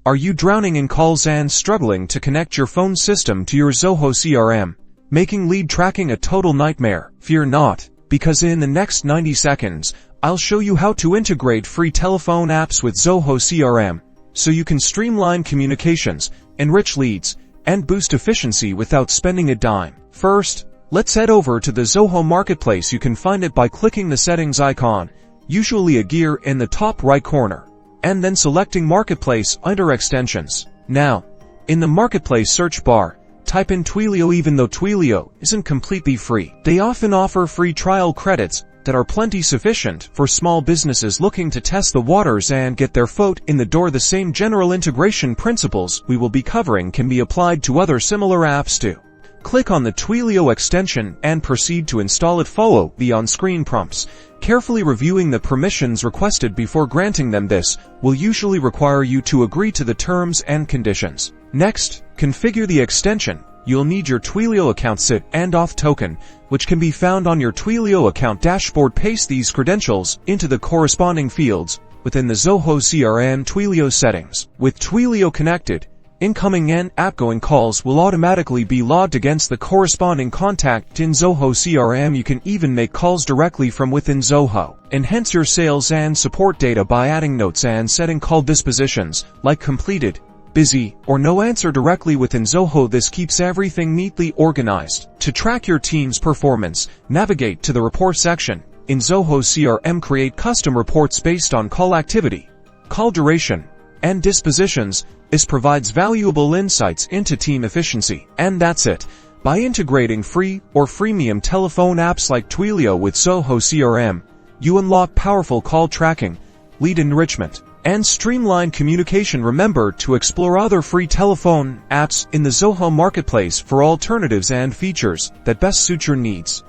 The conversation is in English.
Are you drowning in calls and struggling to connect your phone system to your Zoho CRM, making lead tracking a total nightmare? Fear not, because in the next 90 seconds, I'll show you how to integrate free telephone apps with Zoho CRM, so you can streamline communications, enrich leads, and boost efficiency without spending a dime. First, let's head over to the Zoho Marketplace. You can find it by clicking the settings icon, usually a gear in the top right corner, and then selecting Marketplace under Extensions. Now, in the Marketplace search bar, type in Twilio. Even though Twilio isn't completely free, they often offer free trial credits that are plenty sufficient for small businesses looking to test the waters and get their foot in the door. The same general integration principles we will be covering can be applied to other similar apps too. Click on the Twilio extension and proceed to install it. Follow the on-screen prompts, carefully reviewing the permissions requested before granting them. This will usually require you to agree to the terms and conditions. Next, configure the extension. You'll need your Twilio account SIT and auth token, which can be found on your Twilio account dashboard. Paste these credentials into the corresponding fields within the Zoho CRM Twilio settings. With Twilio connected, incoming and outgoing calls will automatically be logged against the corresponding contact in Zoho CRM. You can even make calls directly from within Zoho. Enhance your sales and support data by adding notes and setting call dispositions, like completed, busy, or no answer directly within Zoho. This keeps everything neatly organized. To track your team's performance, navigate to the report section. In Zoho CRM, create custom reports based on call activity, call duration, and dispositions. This provides valuable insights into team efficiency. And that's it. By integrating free or freemium telephone apps like Twilio with Zoho CRM, you unlock powerful call tracking, lead enrichment, and streamlined communication. Remember to explore other free telephone apps in the Zoho Marketplace for alternatives and features that best suit your needs.